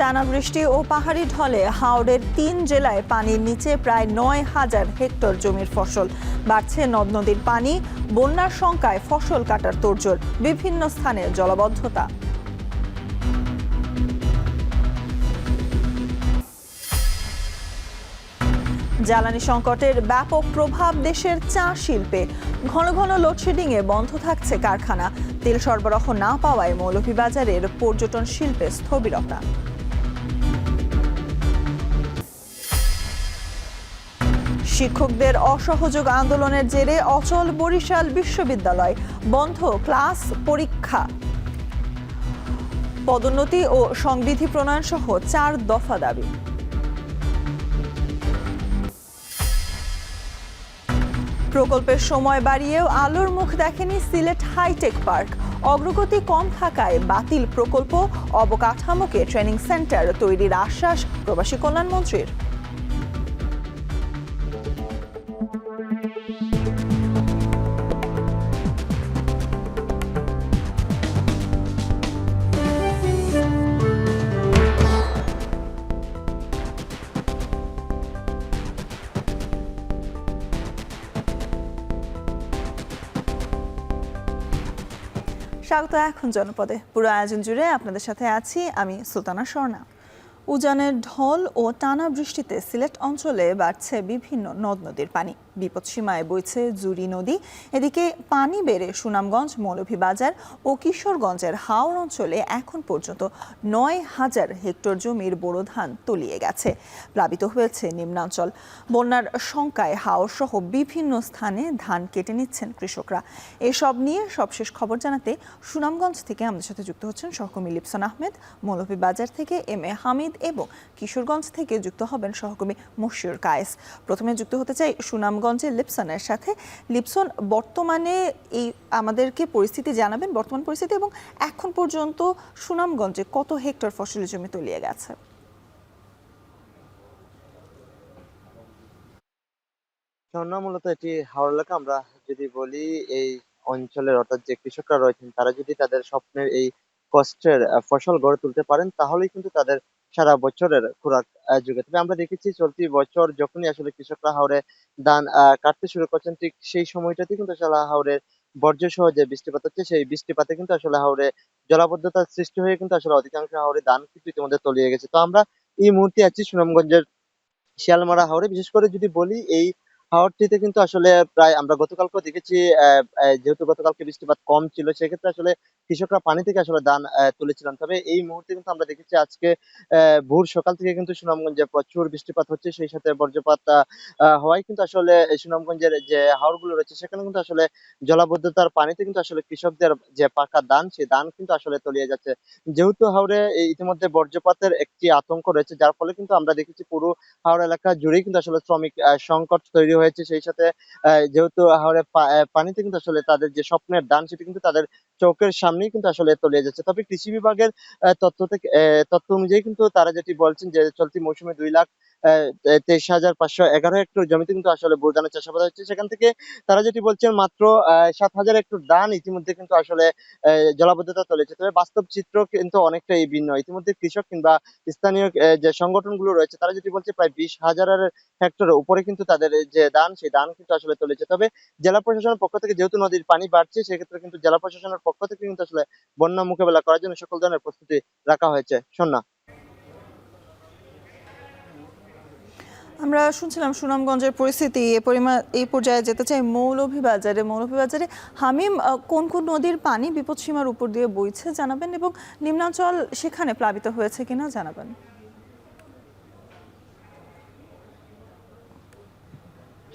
টানা বৃষ্টি ও পাহাড়ি ঢলে হাওড়ের ৩ জেলায় পানির নিচে প্রায় ৯,০০০ হেক্টর জমির ফসল। বাড়ছে নদ নদীর পানি, বন্যার শঙ্কায় ফসল কাটার তোড়জোড়, বিভিন্ন স্থানে জলাবদ্ধতা। জ্বালানি সংকটের ব্যাপক প্রভাব দেশের চা শিল্পে। ঘন ঘন লোডশেডিংয়ে বন্ধ থাকছে কারখানা। তেল সরবরাহ না পাওয়ায় মৌলভীবাজারের পর্যটন শিল্পে স্থবিরতা। শিক্ষকদের অসহযোগ আন্দোলনের জেরে অচল বরিশাল বিশ্ববিদ্যালয়, বন্ধ ক্লাস পরীক্ষা, পদোন্নতি ও সংবিধি প্রণয়ন সহ 4 দফা দাবি। প্রকল্পের সময় বাড়িয়েও আলোর মুখ দেখেনি সিলেট হাইটেক পার্ক। অগ্রগতি কম থাকায় বাতিল প্রকল্প, অবকাঠামোকে ট্রেনিং সেন্টার তৈরির আশ্বাস প্রবাসী কল্যাণ মন্ত্রীর। স্বাগত এখন জনপদে। পুরো আয়োজন জুড়ে আপনাদের সাথে আছি আমি সুলতানা স্বর্ণা। উজানের ঢল ও টানা বৃষ্টিতে সিলেট অঞ্চলে বাড়ছে বিভিন্ন নদ নদীর পানি। বিপদসীমায় বইছে জুড়ি নদী। এদিকে পানি বেড়ে সুনামগঞ্জ, মৌলভীবাজার ও কিশোরগঞ্জের হাওর অঞ্চলে এখন পর্যন্ত ৯,০০০ হেক্টর জমির বোরো ধান তলিয়ে গেছে। প্লাবিত হয়েছে নিম্নাঞ্চল। বন্যার শঙ্কায় হাওর সহ বিভিন্ন স্থানে ধান কেটে নিচ্ছেন কৃষকরা। এসব নিয়ে সবশেষ খবর জানাতে সুনামগঞ্জ থেকে আমাদের সাথে যুক্ত হচ্ছেন সহকর্মী লিপসন আহমেদ, মৌলভীবাজার থেকে এম.এ. হামিদ এবং কিশোরগঞ্জ থেকে যুক্ত হবেন সহকর্মী মশিউর কায়েস। প্রথমে যুক্ত হতে চাই সুনামগঞ্জের লিপসনের সাথে। লিপসন, বর্তমানে এই আমাদেরকে পরিস্থিতি জানাবেন, বর্তমান পরিস্থিতি এবং এখন পর্যন্ত সুনামগঞ্জে কত হেক্টর ফসলি জমি তলিয়ে গেছে? মূলত এটি হাওড় এলাকা। আমরা যদি বলি এই অঞ্চলের অর্থাৎ যে কৃষকরা রয়েছেন তারা যদি তাদের স্বপ্নের এই কষ্টের ফসল গড়ে তুলতে পারেন তাহলেই কিন্তু তাদের সারা বছরের খোরাক জোগায়। তবে আমরা দেখেছি চলতি বছর যখনই আসলে কৃষকরা হাওড়ে ধান কাটতে শুরু করছেন ঠিক সেই সময়টাতে কিন্তু আসলে হাওড়ের বর্জ্য সহ যে বৃষ্টিপাত হচ্ছে সেই বৃষ্টিপাতে কিন্তু আসলে হাওড়ে জলাবদ্ধতার সৃষ্টি হয়ে কিন্তু আসলে অধিকাংশ হাওড়ে ধান কিন্তু ইতিমধ্যে তলিয়ে গেছে। তো আমরা এই মুহূর্তে আছি সুনামগঞ্জের শিয়ালমারা হাওরে। বিশেষ করে যদি বলি এই হাওরটিতে কিন্তু আসলে প্রায় আমরা গতকালকেও দেখেছি যেহেতু গতকালকে বৃষ্টিপাত কম ছিল সেক্ষেত্রে আসলে কৃষকরা পানি থেকে আসলে ধান তুলেছিলেন। তবে এই মুহূর্তে কিন্তু আমরা দেখেছি আজকে ভোর সকাল থেকে কিন্তু সুনামগঞ্জে প্রচুর বৃষ্টিপাত হচ্ছে, সেই সাথে বজ্রপাত হওয়ায় কিন্তু আসলে এই সুনামগঞ্জের যে হাওরগুলো রয়েছে সেখানে কিন্তু আসলে জলাবদ্ধতার পানিতে কিন্তু আসলে কৃষকদের যে পাকা ধান সেই ধান কিন্তু আসলে তলিয়ে যাচ্ছে। যেহেতু হাওরে ইতিমধ্যে বজ্রপাতের একটি আতঙ্ক রয়েছে যার ফলে কিন্তু আমরা দেখেছি পুরো হাওড়া এলাকা জুড়েই কিন্তু আসলে শ্রমিক সংকট তৈরি হয়েছে। সেই সাথে যেহেতু হাওড়ে পানিতে কিন্তু আসলে তাদের যে স্বপ্নের ধান সেটি কিন্তু তাদের চোখের সামনেই কিন্তু আসলে তলিয়ে যাচ্ছে। তবে কৃষি বিভাগের তথ্য অনুযায়ী কিন্তু তারা যেটি বলছেন যে চলতি মৌসুমে 2,23,511 হেক্টর জমিতে কিন্তু আসলে বোরো ধানের চাষাবাদ হচ্ছে। সেখান থেকে তারা যেটি বলছেন মাত্র 7,000 হেক্টর ধান ইতিমধ্যে কিন্তু আসলে জলাবদ্ধতা তলিয়েছে। তবে বাস্তব চিত্র কিন্তু অনেকটাই ভিন্ন। ইতিমধ্যে কৃষক কিংবা স্থানীয় যে সংগঠনগুলো রয়েছে তারা যেটি বলছে প্রায় 20,000 হেক্টরের উপরে কিন্তু তাদের যে ধান সেই ধান কিন্তু আসলে তলিয়েছে। তবে জেলা প্রশাসনের পক্ষ থেকে যেহেতু নদীর পানি বাড়ছে সেক্ষেত্রে কিন্তু জেলা প্রশাসনের পক্ষ থেকে কিন্তু আসলে বন্যা মোকাবেলা করার জন্য সকল ধরনের প্রস্তুতি রাখা হয়েছে। শোনা আমরা শুনছিলাম সুনামগঞ্জের পরিস্থিতি। এই পর্যায়ে যেতে চাই মৌলভীবাজারে হামিম, কোন কোন নদীর পানি বিপদসীমার উপর দিয়ে বইছে জানাবেন এবং নিম্নাঞ্চল সেখানে প্লাবিত হয়েছে কিনা জানাবেন।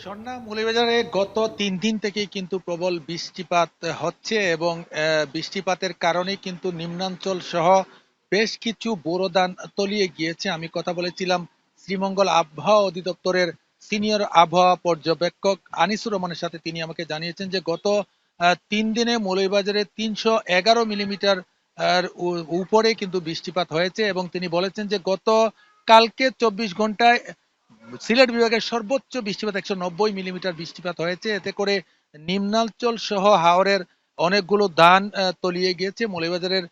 স্বর্ণা, মৌলভীবাজারে গত 3 দিন থেকেই কিন্তু প্রবল বৃষ্টিপাত হচ্ছে এবং বৃষ্টিপাতের কারণে কিন্তু নিম্নাঞ্চল সহ বেশ কিছু বোরো ধান তলিয়ে গিয়েছে। আমি কথা বলেছিলাম শ্রীমঙ্গল আবহাওয়া অধিদপ্তরের সিনিয়র আবহাওয়া পর্যবেক্ষক আনিসুর রহমানের সাথে। তিনি আমাকে জানিয়েছেন যে গত 3 দিনে মৌলভীবাজারে 311 মিলিমিটার উপরে কিন্তু বৃষ্টিপাত হয়েছে এবং তিনি বলেছেন যে গত কালকে 24 ঘন্টায় সিলেট বিভাগের সর্বোচ্চ বৃষ্টিপাত 190 মিলিমিটার বৃষ্টিপাত হয়েছে। এতে করে নিম্নাঞ্চল সহ হাওরের অনেকগুলো ধান তলিয়ে গিয়েছে। মৌলভীবাজারের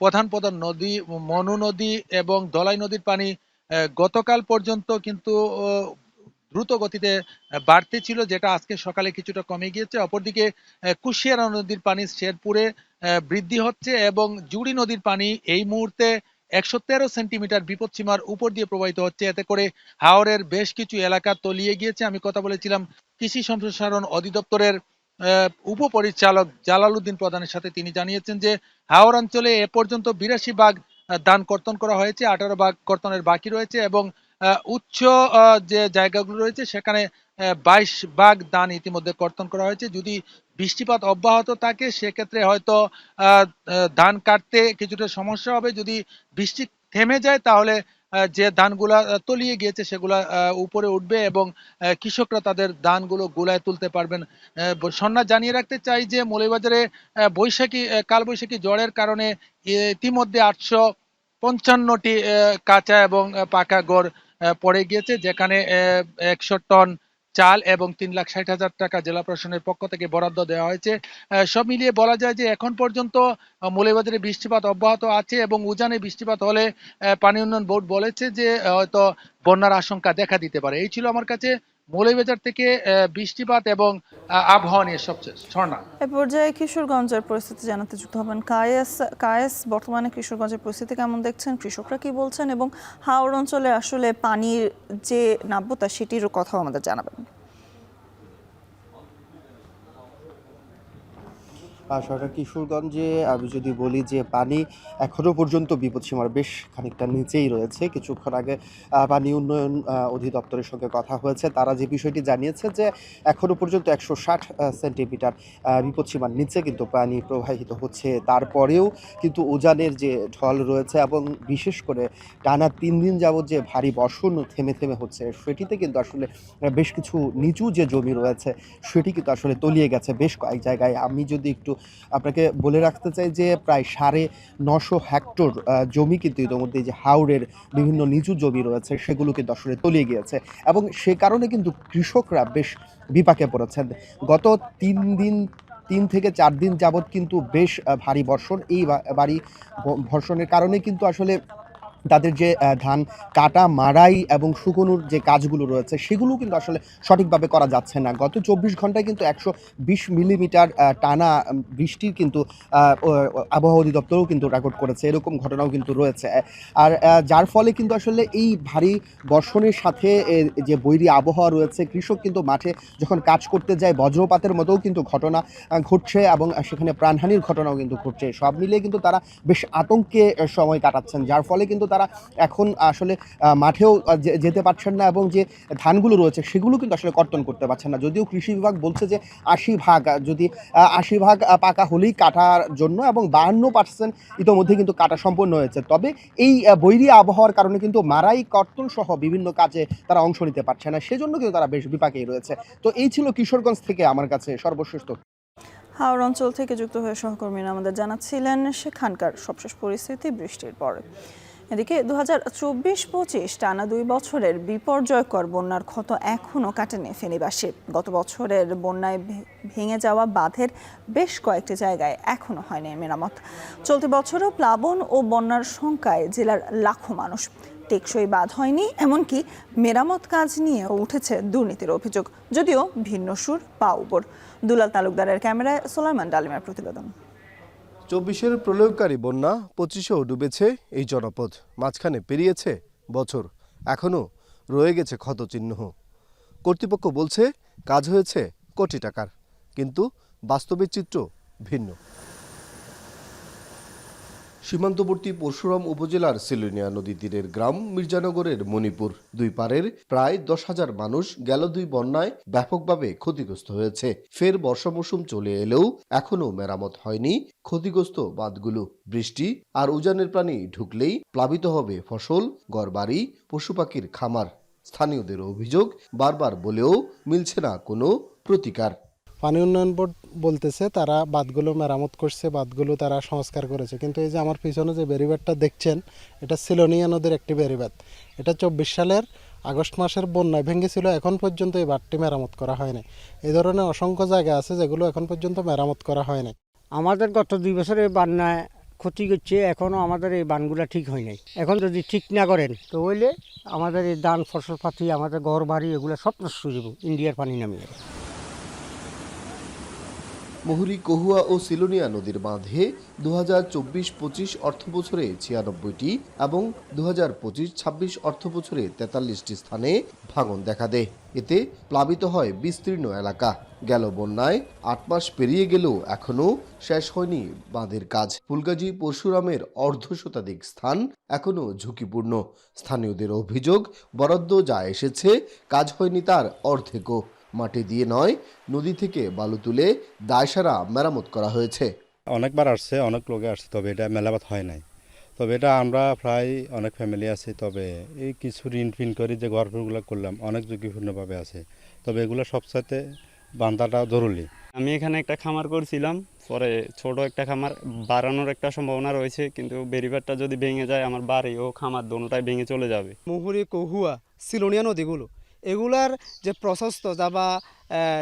প্রধান প্রধান নদী মনু নদী এবং ধলাই নদীর পানি গতকাল পর্যন্ত কিন্তু দ্রুত গতিতে বাড়তে ছিল, যেটা আজকে সকালে কিছুটা কমে গিয়েছে। অপরদিকে কুশিয়ারা নদীর পানি শেরপুরে বৃদ্ধি হচ্ছে এবং জুড়ি নদীর পানি এই মুহূর্তে 113 সেন্টিমিটার বিপদসীমার উপর দিয়ে প্রবাহিত হচ্ছে। এতে করে হাওরের বেশ কিছু এলাকা তলিয়ে গিয়েছে। আমি কথা বলেছিলাম কৃষি সম্প্রসারণ অধিদপ্তরের উপপরিচালক জালালউদ্দিন প্রধানের সাথে। তিনি জানিয়েছেন যে হাওর অঞ্চলে এ পর্যন্ত 82 ভাগ ধান কর্তন করা হয়েছে, 18 ভাগ কর্তনের বাকি রয়েছে এবং উচ্চ যে জায়গাগুলো রয়েছে সেখানে 22 ভাগ ধান ইতিমধ্যে কর্তন করা হয়েছে। যদি বৃষ্টিপাত অব্যাহত থাকে সেক্ষেত্রে হয়তো ধান কাটতে কিছুটা সমস্যা হবে। যদি বৃষ্টি থেমে যায় তাহলে যে ধানগুলা তলিয়ে গিয়েছে সেগুলা উপরে উঠবে এবং কৃষকরা তাদের ধানগুলো গোলায় তুলতে পারবেন। সন্না জানিয়ে রাখতে চাই যে মৌলভীবাজারে কালবৈশাখী ঝড়ের কারণে ইতিমধ্যে 855টি কাঁচা এবং পাকা ঘর পড়ে গিয়েছে, যেখানে 100 টন চাল এবং 3,60,000 টাকা জেলা প্রশাসনের পক্ষ থেকে বরাদ্দ দেওয়া হয়েছে। সব মিলিয়ে বলা যায় যে এখন পর্যন্ত মৌলভীবাজারে বৃষ্টিপাত অব্যাহত আছে এবং উজানে বৃষ্টিপাত হলে পানি উন্নয়ন বোর্ড বলেছে যে হয়তো বন্যার আশঙ্কা দেখা দিতে পারে। এই ছিল আমার কাছে মৌলভীবাজার থেকে বৃষ্টিপাত এবং আবহাওয়া নিয়ে সবচেয়ে ঝর্ণা। এ পর্যায়ে কিশোরগঞ্জের পরিস্থিতি জানাতে যুক্ত হবেন কায়েস। বর্তমানে কিশোরগঞ্জের পরিস্থিতি কেমন দেখছেন, কৃষকরা কি বলছেন এবং হাওর অঞ্চলে আসলে পানির যে নাব্যতা সেটির কথাও আমাদের জানাবেন। সরকার কিশোরগঞ্জে আমি যদি বলি যে পানি এখনও পর্যন্ত বিপদসীমার বেশ খানিকটা নিচেই রয়েছে। কিছুক্ষণ আগে পানি উন্নয়ন অধিদপ্তরের সঙ্গে কথা হয়েছে, তারা যে বিষয়টি জানিয়েছে যে এখনও পর্যন্ত 160 সেন্টিমিটার বিপদসীমার নিচে কিন্তু পানি প্রবাহিত হচ্ছে। তারপরেও কিন্তু উজানের যে ঢল রয়েছে এবং বিশেষ করে টানা 3 দিন যাবৎ যে ভারী বর্ষণ থেমে থেমে হচ্ছে সেটিতে কিন্তু আসলে বেশ কিছু নিচু যে জমি রয়েছে সেটি কিন্তু আসলে তলিয়ে গেছে বেশ কয়েক জায়গায়। আমি যদি একটু আপনাকে বলে রাখতে চাই যে প্রায় 950 হেক্টর জমি কিন্তু ইতিমধ্যে যে হাওরের বিভিন্ন নিচু জমি রয়েছে সেগুলো কিন্তু আসলে তলিয়ে গিয়েছে এবং সে কারণে কিন্তু কৃষকরা বেশ বিপাকে পড়েছেন। গত 3 থেকে 4 দিন যাবৎ কিন্তু বেশ ভারী বর্ষণ, এই ভারী বর্ষণের কারণে কিন্তু আসলে তাদের যে ধান কাটা মাড়াই এবং শুকোনোর যে কাজগুলো রয়েছে সেগুলো কিন্তু আসলে সঠিকভাবে করা যাচ্ছে না। গত 24 ঘন্টায় কিন্তু 120 মিলিমিটার টানা বৃষ্টির কিন্তু আবহাওয়া অধিদপ্তরও কিন্তু রেকর্ড করেছে, এরকম ঘটনাও কিন্তু রয়েছে। আর যার ফলে কিন্তু আসলে এই ভারী বর্ষণের সাথে যে বৈরী আবহাওয়া রয়েছে, কৃষক কিন্তু মাঠে যখন কাজ করতে যায় বজ্রপাতের মতোও কিন্তু ঘটনা ঘটছে এবং সেখানে প্রাণহানির ঘটনাও কিন্তু ঘটছে। সব মিলিয়ে কিন্তু তারা বেশ আতঙ্কে সময় কাটাচ্ছেন, যার ফলে কিন্তু তারা এখন আসলে মাঠেও যেতে পারছেন না এবং যে ধানগুলো রয়েছে সেগুলো কিন্তু আসলে কর্তন করতে পারছেন না। যদিও কৃষি বিভাগ বলছে যে 80 ভাগ পাকা হলেই কাটার জন্য এবং 52% ইতোমধ্যে কিন্তু কাটা সম্পন্ন হয়েছে। তবে এই বৈরী আবহাওয়ার কারণে কিন্তু মারাই কর্তন সহ বিভিন্ন কাজে তারা অংশ নিতে পারছে না, সেজন্য কিন্তু তারা বেশ বিপাকেই রয়েছে। তো এই ছিল কিশোরগঞ্জ থেকে আমার কাছে সর্বশেষ। হাওর অঞ্চল থেকে যুক্ত হয়ে সহকর্মীরা আমাদের জানাচ্ছিলেন সেখানকার সবশেষ পরিস্থিতি বৃষ্টির পরে। এদিকে 2024-25 টানা 2 বছরের বিপর্যয়কর বন্যার ক্ষত এখনও কাটেনি ফেনীবাসী। গত বছরের বন্যায় ভেঙে যাওয়া বাঁধের বেশ কয়েকটি জায়গায় এখনও হয়নি মেরামত। চলতি বছরও প্লাবন ও বন্যার শঙ্কায় জেলার লাখো মানুষ। টেকসই বাঁধ হয়নি, এমনকি মেরামত কাজ নিয়েও উঠেছে দুর্নীতির অভিযোগ, যদিও ভিন্ন সুর পা উপর। দুলাল তালুকদারের ক্যামেরায় সোলাইমান ডালিমের প্রতিবেদন। 24-এর প্রলয়ঙ্কারী বন্যা 25-এও ডুবেছে এই জনপদ। মাঝখানে পেরিয়েছে বছর, এখনও রয়ে গেছে ক্ষতচিহ্ন। কর্তৃপক্ষ বলছে কাজ হয়েছে কোটি টাকার, কিন্তু বাস্তবের চিত্র ভিন্ন। সীমান্তবর্তী পরশুরাম উপজেলার সিলোনিয়া নদী তীরের গ্রাম মির্জানগরের মণিপুর। দুই পারের প্রায় 10,000 মানুষ গেল 2 বন্যায় ব্যাপকভাবে ক্ষতিগ্রস্ত হয়েছে। ফের বর্ষা মৌসুম চলে এলেও এখনও মেরামত হয়নি ক্ষতিগ্রস্ত বাঁধগুলো। বৃষ্টি আর উজানের পানি ঢুকলেই প্লাবিত হবে ফসল, ঘরবাড়ি, পশু পাখির খামার। স্থানীয়দের অভিযোগ, বারবার বলেও মিলছে না কোনো প্রতিকার। পানি উন্নয়ন বোর্ড বলতেছে তারা বাঁধগুলো মেরামত করছে, বাঁধগুলো তারা সংস্কার করেছে, কিন্তু এই যে আমার পিছনে যে বেড়িবাঁধটা দেখছেন এটা সিলোনিয়া নদীর একটি বেড়িবাঁধ। এটা 24 সালের আগস্ট মাসের বন্যায় ভেঙেছিল, এখন পর্যন্ত এই বাঁধটি মেরামত করা হয়নি। এই ধরনের অসংখ্য জায়গা আছে যেগুলো এখন পর্যন্ত মেরামত করা হয়নি। আমাদের গত 2 বছরের বন্যায় ক্ষতি করছে, এখনও আমাদের এই বানগুলা ঠিক হয় নাই। এখন যদি ঠিক না করেন তো হইলে আমাদের এই ধান ফসল পাতি, আমাদের ঘর বাড়ি এগুলো সব নষ্ট হয়ে যাবে ইন্ডিয়ার পানি নামিয়ে। মুহুরী, কহুয়া ও সিলোনিয়া নদীর বাঁধে 2024-25 অর্থবছরে 96টি এবং 2025-26 অর্থবছরে 43টি স্থানে ভাঙন দেখা দেয়। এতে প্লাবিত হয় বিস্তীর্ণ এলাকা। গেল বন্যায় 8 মাস পেরিয়ে গেলেও এখনও শেষ হয়নি বাঁধের কাজ। ফুলগাজী পরশুরামের অর্ধশতাধিক স্থান এখনও ঝুঁকিপূর্ণ। স্থানীয়দের অভিযোগ, বরাদ্দ যা এসেছে কাজ হয়নি তার অর্ধেকও। মাটি দিয়ে নয়, নদী থেকে বালু তুলে দায়সারা মেরামত করা হয়েছে। অনেকবার আসছে, অনেক লোকে আসছে, তবে এটা মেলাবাত হয় নাই। তবে এটা আমরা প্রায় অনেক ফ্যামিলি আছে, তবে এই কিছু ঋণ ফিন করে যে ঘরগুলো করলাম অনেক ঝুঁকিপূর্ণভাবে আছে। তবে এগুলো সবসাথে বান্ধাটা জরুরি। আমি এখানে একটা খামার করছিলাম, পরে ছোট একটা খামার বাড়ানোর একটা সম্ভাবনা রয়েছে, কিন্তু বেরিবারটা যদি ভেঙে যায় আমার বাড়ি ও খামার দোনোটাই ভেঙে চলে যাবে। মুহুরী, কহুয়া, সিলোনিয়া নদীগুলো এগুলার যে প্রশস্ত বা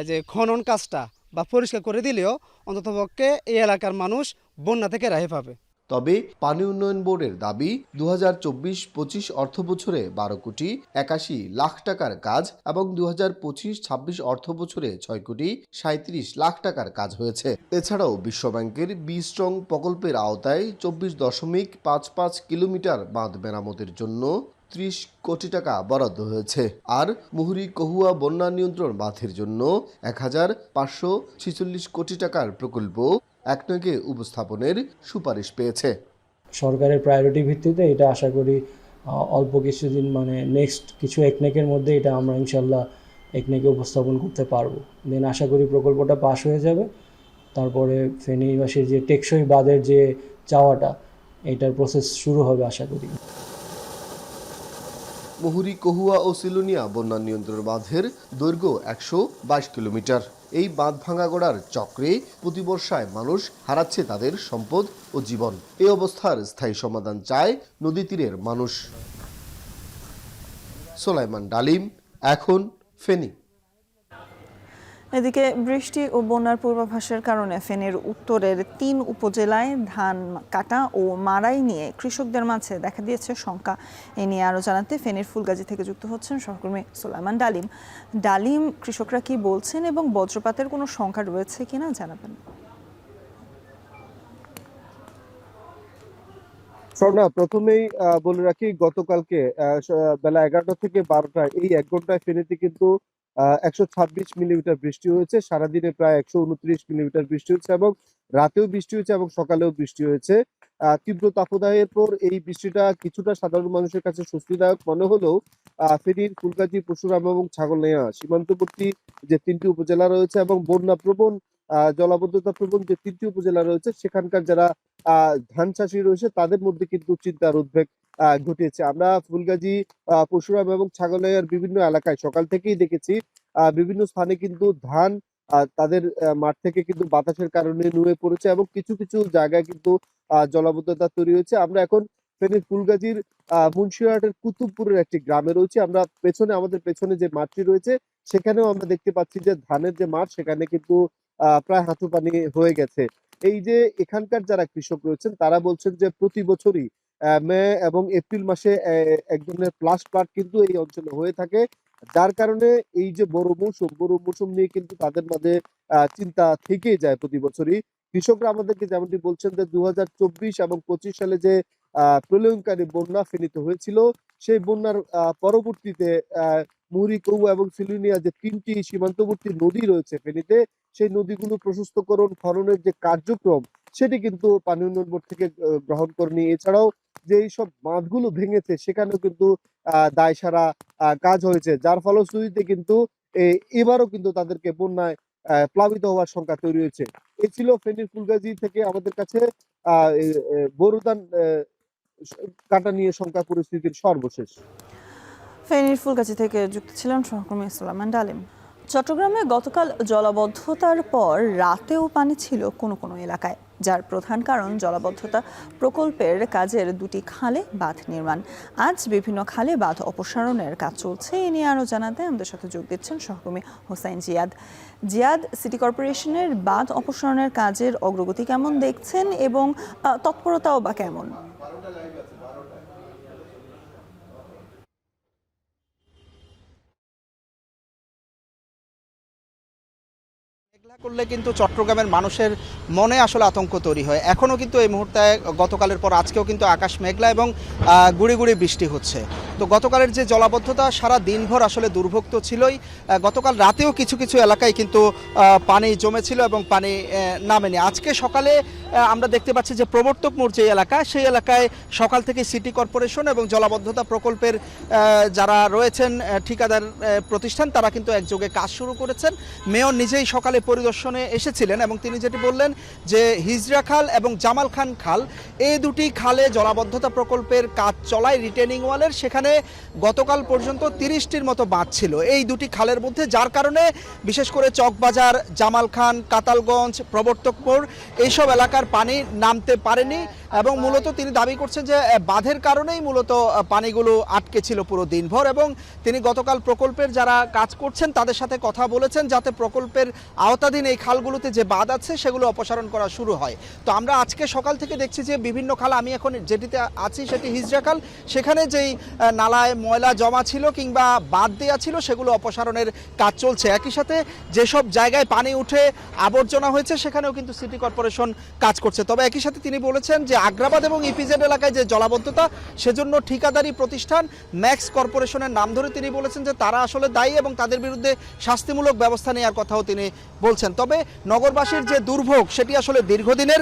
যে খনন কাজটা বা পরিষ্কার করে দিলেও অন্ততপক্ষে এই এলাকার মানুষ বন্যা থেকে রেহাই পাবে। তবে পানি উন্নয়ন বোর্ডের দাবি 2024-25 অর্থবছরে 12 কোটি 81 লাখ টাকার কাজ এবং 2025-26 অর্থবছরে 6 কোটি 37 লাখ টাকার কাজ হয়েছে। এছাড়াও বিশ্বব্যাংকের বি স্ট্রং প্রকল্পের আওতায় 24.55 কিলোমিটার বাঁধ মেরামতের জন্য 30 কোটি টাকা বরাদ্দ হয়েছে। আর মুহুরী, কহুয়া বন্যা নিয়ন্ত্রণ বাঁধের জন্য 1546 কোটি টাকার প্রকল্প একনগে উপস্থাপনের সুপারিশ পেয়েছে। সরকারের প্রায়োরিটি ভিত্তিতে এটা আশা করি অল্প কিছুদিন, নেক্সট কিছু একনেকের মধ্যে এটা আমরা ইনশাল্লাহ একনেকে উপস্থাপন করতে পারবো। দেন আশা করি প্রকল্পটা পাস হয়ে যাবে। তারপরে ফেনীবাসীর যে টেকসই বাঁধের যে চাওয়াটা, এটার প্রসেস শুরু হবে আশা করি। মুহুরী, কহুয়া ও সিলোনিয়া বন্যা নিয়ন্ত্রণ বাঁধের দৈর্ঘ্য 122 কিলোমিটার। এই বাঁধ ভাঙা গড়ার চক্রে প্রতি বর্ষায় মানুষ হারাচ্ছে তাদের সম্পদ ও জীবন। এই অবস্থার স্থায়ী সমাধান চায় নদী তীরের মানুষ। সোলাইমান ডালিম, এখন, ফেনী। এদিকে বৃষ্টি ও বন্যার পূর্বাভাসের কারণে ফেনীর উত্তরের 3 উপজেলায় ধান কাটা ও মাড়াই নিয়ে কৃষকদের মাঝে দেখা দিয়েছে শঙ্কা। এ নিয়ে আরও জানাতে ফেনীর ফুলগাজী থেকে যুক্ত হচ্ছেন সহকর্মী সোলাইমান ডালিম। ডালিম, কৃষকরা কি বলছেন এবং বজ্রপাতের কোনো শঙ্কা রয়েছে কিনা জানাবেন। স্বর্ণা, প্রথমেই বলে রাখি, গতকালকে বেলা 11টা থেকে 12টায় এই 1 ঘন্টায় ফেনীতে কিন্তু 126 মিলিমিটার বৃষ্টি হয়েছে। সারাদিনে প্রায় 129 মিলিমিটার বৃষ্টি হয়েছে এবং রাতেও বৃষ্টি হয়েছে এবং সকালেও বৃষ্টি হয়েছে। তীব্র তাপদাহের পর এই বৃষ্টিটা কিছুটা সাধারণ মানুষের কাছে স্বস্তিদায়ক মনে হলেও ফেনীর ফুলগাজী, পরশুরাম এবং ছাগলনাইয়া সীমান্তবর্তী যে 3টি উপজেলা রয়েছে এবং বন্যা প্রবণ, জলাবদ্ধতা প্রবণ যে 3টি উপজেলা রয়েছে, সেখানকার যারা ধান চাষী রয়েছে তাদের মধ্যে কিন্তু চিন্তার উদ্বেগ ঘটিয়েছে। আমরা ফুলগাজী, পরশুরাম এবং ছাগলনাইয়ার বিভিন্ন এলাকায় সকাল থেকেই দেখেছি বিভিন্ন স্থানে কিন্তু ধান তাদের মাঠ থেকে কিন্তু বাতাসের কারণে নুয়ে পড়েছে এবং কিছু কিছু জায়গায় কিন্তু জলাবদ্ধতা তৈরি হয়েছে। আমরা এখন ফেনীর ফুলগাজীর মুন্সিরহাটের কুতুবপুরের একটি গ্রামে রয়েছে। আমরা আমাদের পেছনে যে মাঠটি রয়েছে সেখানেও আমরা দেখতে পাচ্ছি যে ধানের যে মাঠ, সেখানে কিন্তু প্রায় হাঁটু পানি হয়ে গেছে। এই যে এখানকার যারা কৃষক রয়েছেন তারা বলছেন যে প্রতি বছরই মে এবং এপ্রিল মাসে এক ধরনের ফ্লাশ ফ্লাড কিন্তু এই অঞ্চলে হয়ে থাকে, যার কারণে এই যে বড় মৌসুম নিয়ে কিন্তু তাদের মাঝে চিন্তা থেকেই যায় প্রতি বছরই। কৃষকরা আমাদেরকে যেমনটি বলছেন যে 2024 এবং 25 সালে যে প্রলয়ঙ্কারী বন্যা ফেনীতে হয়েছিল, সেই বন্যার পরবর্তীতে মুহুরী, কহুয়া এবং সিলোনিয়া যে 3টি সীমান্তবর্তী নদী রয়েছে ফেনীতে, সেই নদীগুলো প্রশস্তকরণ, খননের যে কার্যক্রম, সেটি কিন্তু পানি উন্নয়ন বোর্ড থেকে গ্রহণ করেনি। এছাড়াও যে এইসব বাঁধগুলো ভেঙেছে সেখানেও কিন্তু দায়সারা কাজ হয়েছে, যার ফলশ্রুতিতে কিন্তু এবারও কিন্তু তাদেরকে বন্যায় প্লাবিত হওয়ার সংখ্যা তৈরি হয়েছে। এই ছিল ফেনীর ফুলগাজী থেকে আমাদের কাছে বোরো ধান কাটা নিয়ে সংখ্যা পরিস্থিতির সর্বশেষ। ফেনীর ফুলগাজী থেকে যুক্ত ছিলেন সহকর্মী সোলাইমান ডালিম। চট্টগ্রামে গতকাল জলাবদ্ধতার পর রাতেও পানি ছিল কোনো কোনো এলাকায়। যার প্রধান কারণ জলাবদ্ধতা প্রকল্পের কাজের দুটি খালে বাঁধ নির্মাণ। আজ বিভিন্ন খালে বাঁধ অপসারণের কাজ চলছে। এ নিয়ে আরও জানাতে আমাদের সাথে যোগ দিচ্ছেন সহকর্মী হোসাইন জিয়াদ। জিয়াদ, সিটি কর্পোরেশনের বাঁধ অপসারণের কাজের অগ্রগতি কেমন দেখছেন এবং তৎপরতাও বা কেমন? মেঘলা করলে কিন্তু চট্টগ্রামের মানুষের মনে আসলে আতঙ্ক তৈরি হয়। এখনও কিন্তু এই মুহূর্তে গতকালের পর আজকেও কিন্তু আকাশ মেঘলা এবং গুড়ি গুড়ি বৃষ্টি হচ্ছে। তো গতকালের যে জলাবদ্ধতা সারা দিনভর আসলে দুর্ভোগ তো ছিলই, গতকাল রাতেও কিছু কিছু এলাকায় কিন্তু পানি জমেছিল এবং পানি নামেনি। আজকে সকালে আমরা দেখতে পাচ্ছি যে প্রবর্তক মোড় যে এলাকা, সেই এলাকায় সকাল থেকে সিটি কর্পোরেশন এবং জলাবদ্ধতা প্রকল্পের যারা রয়েছেন ঠিকাদার প্রতিষ্ঠান, তারা কিন্তু একযোগে কাজ শুরু করেছেন। মেয়র নিজেই সকালে পরিদর্শনে এসেছিলেন এবং তিনি যেটি বললেন যে হিজরা খাল এবং জামাল খান খাল, এই দুটি খালে জলাবদ্ধতা প্রকল্পের কাজ চলায় রিটেনিং ওয়ালের, সেখানে গতকাল পর্যন্ত 30টির মতো বাঁধ ছিল এই দুটি খালের মধ্যে, যার কারণে বিশেষ করে চকবাজার, জামাল খান, কাতালগঞ্জ, প্রবর্তক মোড় এইসব এলাকার পানি নামতে পারেনি। এবং মূলত তিনি দাবি করছেন যে বাঁধের কারণেই মূলত পানিগুলো আটকে ছিল পুরো দিনভর। এবং তিনি গতকাল প্রকল্পের যারা কাজ করছেন তাদের সাথে কথা বলেছেন যাতে প্রকল্পের আওতাধীন এই খালগুলোতে যে বাঁধ আছে সেগুলো অপসারণ করা শুরু হয়। তো আমরা আজকে সকাল থেকে দেখছি যে বিভিন্ন খাল, আমি এখন যেটিতে আছি সেটি হিজরা খাল, সেখানে যেই নালায় ময়লা জমা ছিল কিংবা বাঁধ দেওয়া ছিল সেগুলো অপসারণের কাজ চলছে। একই সাথে যেসব জায়গায় পানি উঠে আবর্জনা হয়েছে সেখানেও কিন্তু সিটি কর্পোরেশন কাজ করছে। তবে একই সাথে তিনি বলেছেন যে আগ্রাবাদ এবং ইপিজেড এলাকায় যে জলাবদ্ধতা, সেজন্য ঠিকাদারি প্রতিষ্ঠান ম্যাক্স কর্পোরেশনের নাম ধরে তিনি বলেছেন যে তারা আসলে দায়ী এবং তাদের বিরুদ্ধে শাস্তিমূলক ব্যবস্থা নেওয়ার কথাও তিনি বলছেন। তবে নগরবাসীর যে দুর্ভোগ সেটি আসলে দীর্ঘদিনের।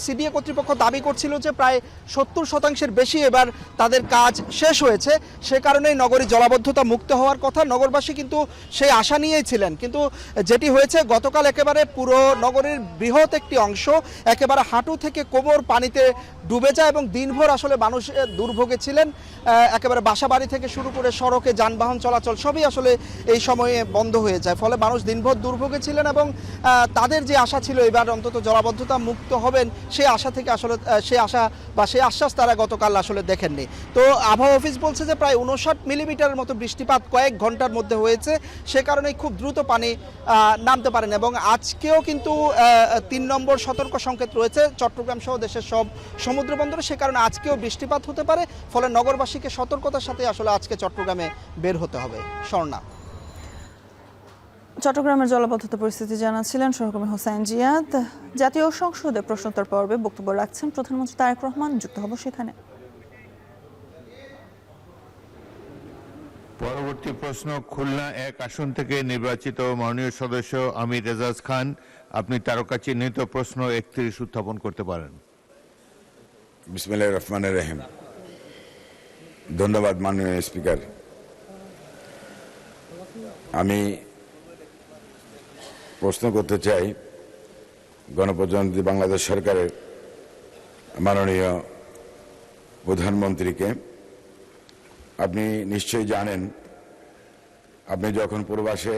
সিডিএ কর্তৃপক্ষ দাবি করছিল যে প্রায় 70% বেশি এবার তাদের কাজ শেষ হয়েছে, সে কারণেই নগরী জলাবদ্ধতা মুক্ত হওয়ার কথা। নগরবাসী কিন্তু সেই আশা নিয়েই ছিলেন, কিন্তু যেটি হয়েছে গতকাল একেবারে পুরো নগরীর বৃহৎ একটি অংশ একেবারে হাঁটু থেকে কোমর পানিতে ডুবে যায় এবং দিনভর আসলে মানুষ দুর্ভোগে ছিলেন। একেবারে বাসাবাড়ি থেকে শুরু করে সড়কে যানবাহন চলাচল সবই আসলে এই সময়ে বন্ধ হয়ে যায়, ফলে মানুষ দিনভর দুর্ভোগে ছিলেন এবং তাদের যে আশা ছিল এবার অন্তত জলাবদ্ধতা মুক্ত হবেন, সেই আশা থেকে আসলে সেই আশা বা সেই আশ্বাস তারা গতকাল আসলে দেখেননি। তো আবহাওয়া অফিস বলছে যে প্রায় 59 মিলিমিটারের মতো বৃষ্টিপাত কয়েক ঘন্টার মধ্যে হয়েছে, সে কারণেই খুব দ্রুত পানি নামতে পারেন। এবং আজকেও কিন্তু 3 নম্বর সতর্ক সংকেত রয়েছে চট্টগ্রাম সহ দেশের সব সমুদ্র বন্দরে, সে কারণে আজকেও বৃষ্টিপাত হতে পারে, ফলে নগরবাসীকে সতর্কতার সাথে আসলে আজকে চট্টগ্রামে বের হতে হবে। স্বর্ণা, চট্টগ্রামের জলাবদ্ধতা পরিস্থিতি জানাচ্ছিলেন সহকর্মী হোসাইন জিয়াদ। জাতীয় সংসদে প্রশ্নোত্তর পর্বে বক্তব্য রাখছেন প্রধানমন্ত্রী তারেক রহমান, যুক্ত হব সেখানে। পরবর্তী প্রশ্ন খুলনা 1 আসন থেকে নির্বাচিত মাননীয় সদস্য আমির এজাজ খান, আপনি তারকা চিহ্নিত প্রশ্ন 31 উত্থাপন করতে পারেন। বিসমিল্লাহির রহমানির রহিম। ধন্যবাদ মাননীয় স্পিকার। আমি প্রশ্ন করতে চাই গণপ্রজাতন্ত্রী বাংলাদেশ সরকারের মাননীয় প্রধানমন্ত্রীকে। আপনি নিশ্চয়ই জানেন, আপনি যখন প্রবাসে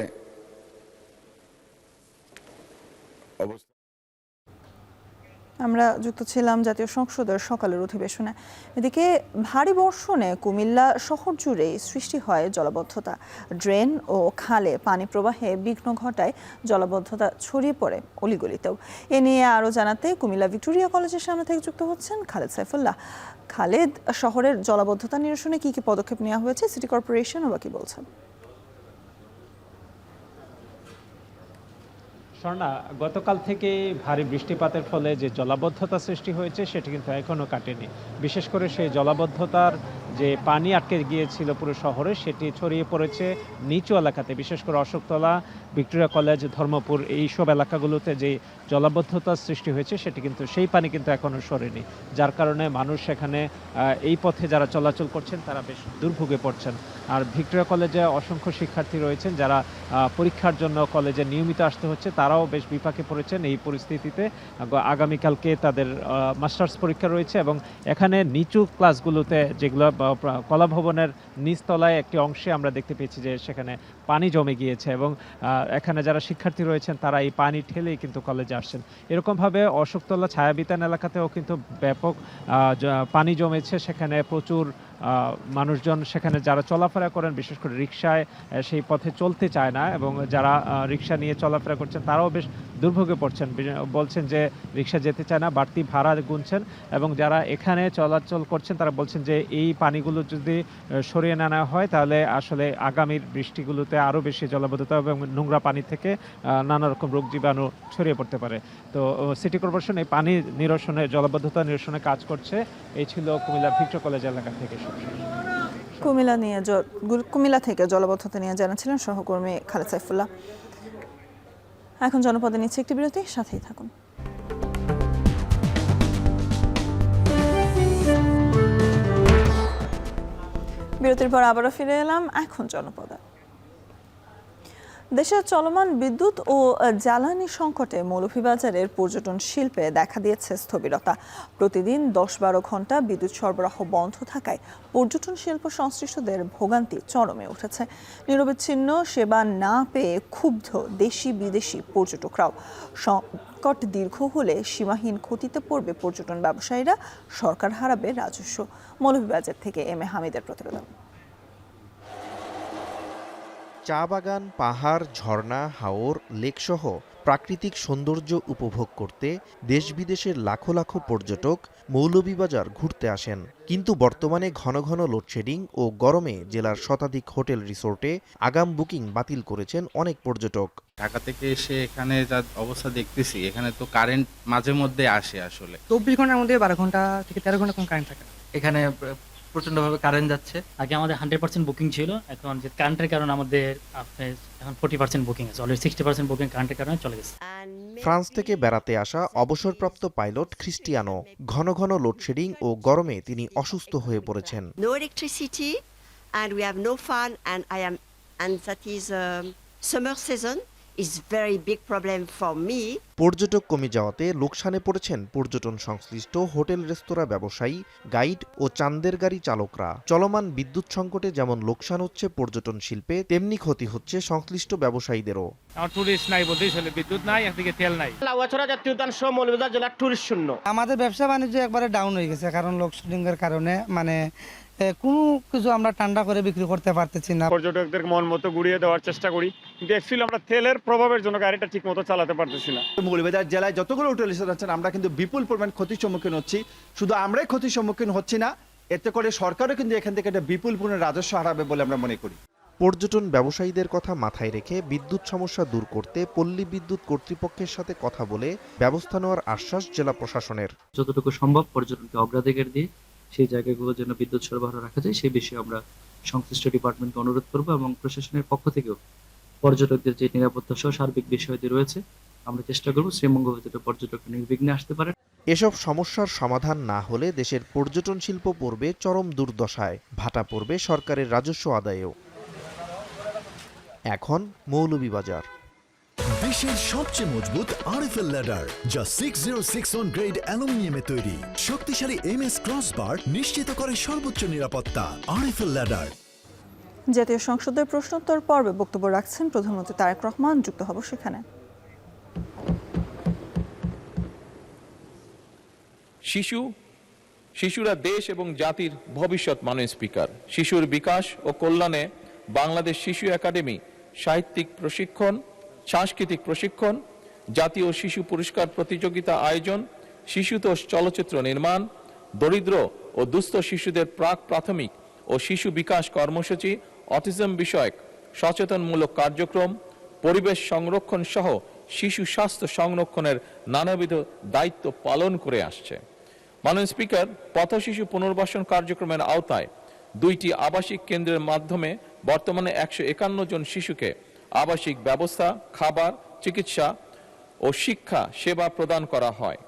আমরা যুক্ত ছিলাম জাতীয় সংসদের সকালের অধিবেশনে। এদিকে ভারী বর্ষণে কুমিল্লা শহর জুড়েই সৃষ্টি হয় জলাবদ্ধতা। ড্রেন ও খালে পানি প্রবাহে বিঘ্ন ঘটায় জলাবদ্ধতা ছড়িয়ে পড়ে অলিগলিতেও। এ নিয়ে আরও জানাতে কুমিল্লা ভিক্টোরিয়া কলেজের সামনে থেকে যুক্ত হচ্ছেন খালেদ সাইফুল্লাহ। খালেদ, শহরের জলাবদ্ধতা নিরসনে কি কি পদক্ষেপ নেওয়া হয়েছে, সিটি কর্পোরেশন বা কি বলছেন? স্বর্ণা, গতকাল থেকে ভারী বৃষ্টিপাতের ফলে যে জলাবদ্ধতা সৃষ্টি হয়েছে সেটি কিন্তু এখনও কাটেনি। বিশেষ করে সেই জলাবদ্ধতার যে পানি আটকে গিয়েছিল পুরো শহরে, সেটি ছড়িয়ে পড়েছে নিচু এলাকাতে, বিশেষ করে অশোকতলা, ভিক্টোরিয়া কলেজ, ধর্মপুর, এইসব এলাকাগুলোতে যে জলাবদ্ধতার সৃষ্টি হয়েছে সেটি কিন্তু সেই পানি কিন্তু এখনও সরেনি, যার কারণে মানুষ সেখানে এই পথে যারা চলাচল করছেন তারা বেশ দুর্ভোগে পড়ছেন। আর ভিক্টোরিয়া কলেজে অসংখ্য শিক্ষার্থী রয়েছেন যারা পরীক্ষার জন্য কলেজে নিয়মিত আসতে হচ্ছে, তারাও বেশ বিপাকে পড়েছেন এই পরিস্থিতিতে। আগামীকালকে তাদের মাস্টার্স পরীক্ষা রয়েছে এবং এখানে নিচু ক্লাসগুলোতে যেগুলো কলা ভবনের নিচতলায় একটি অংশে আমরা দেখতে পেয়েছি যে সেখানে পানি জমে গিয়েছে এবং এখানে যারা শিক্ষার্থী রয়েছেন তারা এই পানি ঠেলেই কিন্তু কলেজে আসছেন। এরকমভাবে অশোকতলা ছায়াবিতান এলাকাতেও কিন্তু ব্যাপক পানি জমেছে, সেখানে প্রচুর মানুষজন সেখানে যারা চলাফেরা করেন, বিশেষ করে রিকশায় সেই পথে চলতে চায় না এবং যারা রিকশা নিয়ে চলাফেরা করছেন তারাও বেশ দুর্ভোগে পড়ছেন। বলছেন যে রিকশা যেতে চায় না, বাড়তি ভাড়া গুনছেন এবং যারা এখানে চলাচল করছেন তারা বলছেন যে এই পানিগুলো যদি সরিয়ে নেওয়া হয় তাহলে আসলে আগামীর বৃষ্টিগুলোতে আরও বেশি জলাবদ্ধতা এবং নোংরা পানি থেকে নানা রকম রোগ জীবাণু ছড়িয়ে পড়তে পারে। তো সিটি কর্পোরেশন এই পানি নিরসনে, জলাবদ্ধতা নিরসনে কাজ করছে। এই ছিল কুমিল্লা ভিক্টোরিয়া কলেজ এলাকা থেকে। কুমিল্লা থেকে জলাবদ্ধতা নিয়ে জানাচ্ছিলেন সহকর্মী খালেদ সাইফুল্লাহ। এখন জনপদে নিচ্ছে একটি বিরতি, সাথেই থাকুন। বিরতির পর আবারও ফিরে এলাম এখন জনপদে। দেশের চলমান বিদ্যুৎ ও জ্বালানি সংকটে মৌলভীবাজারের পর্যটন শিল্পে দেখা দিয়েছে স্থবিরতা। প্রতিদিন 10-12 ঘন্টা বিদ্যুৎ সরবরাহ বন্ধ থাকায় পর্যটন শিল্প সংশ্লিষ্টদের ভোগান্তি চরমে উঠেছে। নিরবিচ্ছিন্ন সেবা না পেয়ে ক্ষুব্ধ দেশি বিদেশি পর্যটকরাও। সংকট দীর্ঘ হলে সীমাহীন ক্ষতিতে পড়বে পর্যটন ব্যবসায়ীরা, সরকার হারাবে রাজস্ব। মৌলভীবাজার থেকে এম এ হামিদের প্রতিবেদন। চা বাগান, পাহাড়, ঝর্ণা, হাওর, লেকসহ প্রাকৃতিক সৌন্দর্য উপভোগ করতে দেশ বিদেশের লাখো লাখো পর্যটক মৌলভীবাজার ঘুরতে আসেন। কিন্তু বর্তমানে ঘন ঘন লোডশেডিং ও গরমে জেলার শতাধিক হোটেল রিসোর্টে আগাম বুকিং বাতিল করেছেন অনেক পর্যটক। ঢাকা থেকে এসে এখানে যা অবস্থা দেখতেছি, এখানে তো কারেন্ট মাঝে মধ্যে আসে। আসলে 24 ঘন্টার মধ্যে 12 ঘন্টা থেকে 13 ঘন্টা কোন কারেন্ট থাকে। এখানে প্রচন্ডভাবে কারেন্ট যাচ্ছে। আগে আমাদের 100% বুকিং ছিল, এখন যে কারেন্টের কারণে আমাদের এখন 40% বুকিং আছে। অলরেডি 60% বুকিং কারেন্টের কারণে চলে গেছে। ফ্রান্স থেকে বেড়াতে আসা অবসরপ্রাপ্ত পাইলট ক্রিস্টিয়ানো ঘন ঘন লোডশেডিং ও গরমে তিনি অসুস্থ হয়ে পড়েছেন। No electricity and we have no fan and that is summer season is very big problem for me. পর্যটক কমে যাওয়াতে লোকসানে পড়েছেন পর্যটন সংশ্লিষ্ট হোটেল, রেস্তোরাঁ ব্যবসায়ী, গাইড ও চান্দের গাড়ি চালকরা। চলমান বিদ্যুৎ সংকটে যেমন লোকসান হচ্ছে পর্যটন শিল্পে, তেমনি ক্ষতি হচ্ছে সংশ্লিষ্ট ব্যবসায়ীদেরও। টুরিস্ট নাই বলতেই চলে, বিদ্যুৎ নাই, একদিকে তেল নাই। লাউয়াছড়া জাতীয় উদ্যান সহ মৌলভীবাজার জেলার টুরিস্ট শূন্য। আমাদের ব্যবসা বাণিজ্য একবারে ডাউন হয়ে গেছে, কারণ লোডশেডিং এর কারণে কোনো কিছু আমরা ঠান্ডা করে বিক্রি করতে পারতেছি না। পর্যটকদের মন মতো ঘুরিয়ে দেওয়ার চেষ্টা করি, কিন্তু অ্যাকচুয়ালি আমরা তেলের প্রভাবের জন্য গাড়িটা ঠিক মতো চালাতে পারতেছি না। মৌলভীবাজার জেলায় যতগুলো হোটেল রিসোর্ট আছেন, আমরা কিন্তু বিপুল পরিমাণ ক্ষতির সম্মুখীন হচ্ছি। শুধু আমরাই ক্ষতির সম্মুখীন হচ্ছি না, এতে করে সরকারও কিন্তু এখান থেকে একটা বিপুল পরিমাণ রাজস্ব হারাবে বলে আমরা মনে করি। পর্যটন ব্যবসায়ীদের কথা মাথায় রেখে বিদ্যুৎ সমস্যা দূর করতে পল্লী বিদ্যুৎ কর্তৃপক্ষের সাথে কথা বলে ব্যবস্থা নেওয়ার আশ্বাস জেলা প্রশাসনের। যতটুকু সম্ভব পর্যটনকে অগ্রাধিকার দিয়ে সেই জায়গাগুলো যেন বিদ্যুৎ সরবরাহ রাখা যায়, সেই বিষয়ে আমরা সংশ্লিষ্ট ডিপার্টমেন্টকে অনুরোধ করব এবং প্রশাসনের পক্ষ থেকেও পর্যটকদের যে নিরাপত্তা সহ সার্বিক বিষয়টি রয়েছে আমরা চেষ্টা করব শ্রীমঙ্গল যাতে পর্যটক নির্বিঘ্নে আসতে পারে। এসব সমস্যার সমাধান না হলে দেশের পর্যটন শিল্প পড়বে চরম দুর্দশায়, ভাটা পড়বে সরকারের রাজস্ব আদায়েও। এখন মৌলভীবাজার। দেশের সবচেয়ে মজবুত আরএফএল ল্যাডার, যা 6061 গ্রেড অ্যালুমিনিয়ামে তৈরি। শক্তিশালী এমএস ক্রসবার নিশ্চিত করে সর্বোচ্চ নিরাপত্তা। RFL ladder. জাতীয় সংসদের প্রশ্নোত্তর পর্বে বক্তব্য রাখছেন প্রধানমন্ত্রী তারেক রহমান। যুক্ত হব সেখানে। শিশুরা দেশ এবং জাতির ভবিষ্যৎ। মাননীয় স্পিকার, শিশুর বিকাশ ও কল্যাণে বাংলাদেশ শিশু একাডেমি সাহিত্যিক প্রশিক্ষণ, সাংস্কৃতিক প্রশিক্ষণ, জাতীয় শিশু পুরস্কার প্রতিযোগিতা আয়োজন, শিশুতোষ চলচ্চিত্র নির্মাণ, দরিদ্র ও দুস্থ শিশুদের প্রাক প্রাথমিক ও শিশু বিকাশ কর্মসূচি, অটিজম বিষয়ক সচেতনমূলক কার্যক্রম, পরিবেশ সংরক্ষণ সহ শিশু স্বাস্থ্য সংরক্ষণের নানাবিধ দায়িত্ব পালন করে আসছে। মাননীয় স্পিকার, পথ শিশু পুনর্বাসন কার্যক্রমের আওতায় 2টি আবাসিক কেন্দ্রের মাধ্যমে বর্তমানে 151 জন শিশুকে আবাসিক ব্যবস্থা, খাবার, চিকিৎসা ও শিক্ষা সেবা প্রদান করা হয়।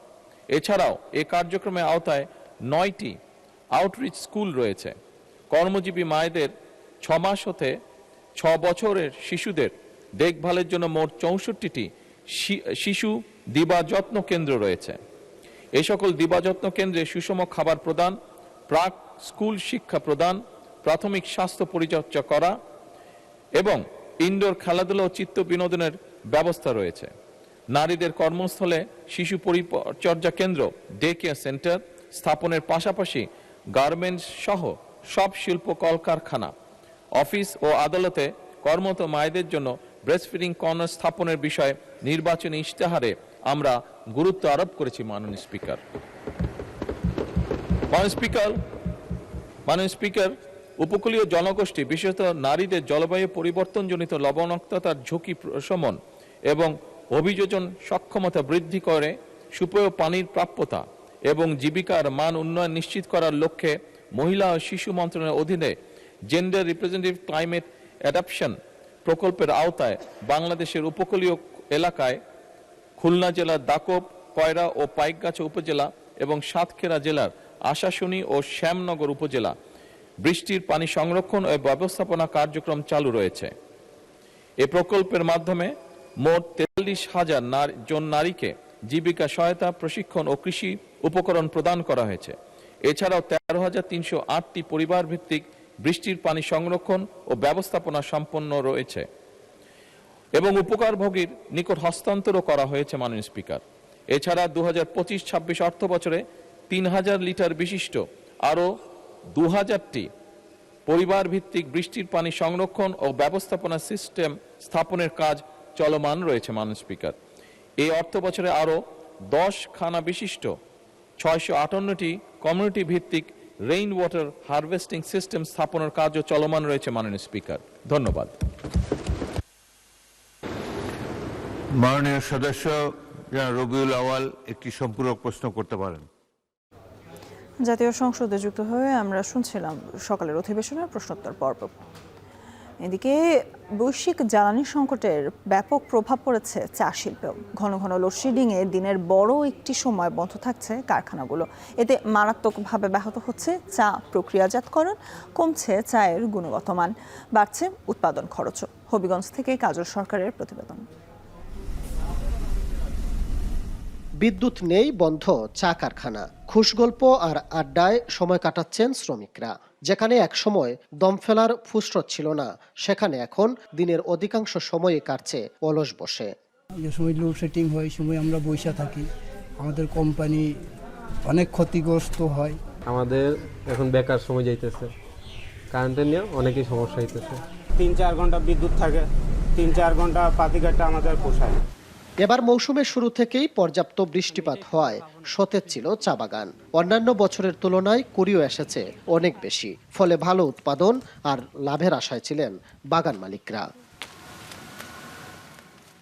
এছাড়াও এই কার্যক্রমের আওতায় 9টি আউটরিচ স্কুল রয়েছে। কর্মজীবী মায়েদের 6 মাস হতে 6 বছরের শিশুদের দেখভালের জন্য মোট 64টি শিশু দিবাযত্ন কেন্দ্র রয়েছে। এই সকল দিবাযত্ন কেন্দ্রে সুষম খাবার প্রদান, প্রাক স্কুল শিক্ষা প্রদান, প্রাথমিক স্বাস্থ্য পরিচর্যা করা এবং ইনডোর খেলাধুলা ও চিত্ত বিনোদনের ব্যবস্থা রয়েছে। নারীদের কর্মস্থলে শিশু পরিচর্যা কেন্দ্র, ডে কেয়ার সেন্টার স্থাপনের পাশাপাশি গার্মেন্টস সহ সব শিল্প কলকারখানা, অফিস ও আদালতে কর্মরত মায়েদের জন্য ব্রেস্টফিডিং কর্নার স্থাপনের বিষয়ে নির্বাচনী ইশতেহারে আমরা গুরুত্ব আরোপ করেছি। মাননীয় স্পিকার, উপকূলীয় জনগোষ্ঠী বিশেষত নারীদের জলবায়ু পরিবর্তনজনিত লবণাক্ততার ঝুঁকি প্রশমন এবং অভিযোজন সক্ষমতা বৃদ্ধি করে সুপেয় পানির প্রাপ্যতা এবং জীবিকার মান উন্নয়ন নিশ্চিত করার লক্ষ্যে মহিলা ও শিশু মন্ত্রণালয়ের অধীনে জেন্ডার রিপ্রেজেন্টেটিভ ক্লাইমেট অ্যাডাপশন প্রকল্পের আওতায় বাংলাদেশের উপকূলীয় এলাকায় খুলনা জেলার দাকব, কয়রা ও পাইকগাছা উপজেলা এবং সাতক্ষীরা জেলার আশাশুনি ও শ্যামনগর উপজেলা বৃষ্টির পানি সংরক্ষণ ও ব্যবস্থাপনা কার্যক্রম চালু রয়েছে। এ প্রকল্পের মাধ্যমে মোট 43,000 জন নারীকে জীবিকা সহায়তা, প্রশিক্ষণ ও কৃষি উপকরণ প্রদান করা হয়েছে। এছাড়াও 13,308টি পরিবার ভিত্তিক বৃষ্টির পানি সংরক্ষণ ও ব্যবস্থাপনা সম্পন্ন রয়েছে এবং উপকারভোগীর নিকট হস্তান্তরও করা হয়েছে। মাননীয় স্পিকার, এছাড়া 2025-26 অর্থ বছরে 3,000 লিটার বিশিষ্ট আরও 2,000টি পরিবার ভিত্তিক বৃষ্টির পানি সংরক্ষণ ও ব্যবস্থাপনা সিস্টেম স্থাপনের কাজ চলমান রয়েছে। মাননীয় স্পিকার, এই অর্থ বছরে আরও 10 খানা বিশিষ্ট 658টি কমিউনিটি ভিত্তিক রেইন ওয়াটার হারভেস্টিং সিস্টেম স্থাপনের কাজও চলমান রয়েছে। মাননীয় স্পিকার, ধন্যবাদ। মাননীয় সদস্য রবিউল আওয়াল একটি সম্পূরক প্রশ্ন করতে পারেন। জাতীয় সংসদে যুক্ত হয়ে আমরা শুনছিলাম সকালের অধিবেশনের প্রশ্নোত্তর পর্ব। এদিকে বৈশ্বিক জ্বালানি সংকটের ব্যাপক প্রভাব পড়েছে চা শিল্পেও। ঘন ঘন লোডশেডিংয়ে দিনের বড় একটি সময় বন্ধ থাকছে কারখানাগুলো। এতে মারাত্মকভাবে ব্যাহত হচ্ছে চা প্রক্রিয়াজাতকরণ, কমছে চায়ের গুণগত মান, বাড়ছে উৎপাদন খরচও। হবিগঞ্জ থেকে কাজল সরকারের প্রতিবেদন। বিদ্যুৎ নেই, বন্ধ চা কারখানা। খুশগল্প আর আড্ডায় সময় কাটাচ্ছেন শ্রমিকরা। যেখানে একসময় দম ফেলার ফুসরত ছিল না, সেখানে এখন দিনের অধিকাংশ সময়ই কাটছে অলস বসে। যে সময় লোডশেডিং হয় সময় আমরা বসে থাকি, আমাদের কোম্পানি অনেক ক্ষতিগ্রস্ত হয়। আমাদের এখন বেকার সময় যাইতেছে, কারেন্টের নিয়ে অনেকই সমস্যা হইতেছে। 3-4 ঘন্টা বিদ্যুৎ থাকে, 3-4 ঘন্টা পাতিঘাটটা আমাদের পোষায়। এবার মৌসুমের শুরু থেকেই পর্যাপ্ত বৃষ্টিপাত হওয়ায় সতেজ ছিল চা বাগান। অন্যান্য বছরের তুলনায় কুড়িও এসেছে অনেক বেশি, ফলে ভালো উৎপাদন আর লাভের আশায় ছিলেন বাগান মালিকরা।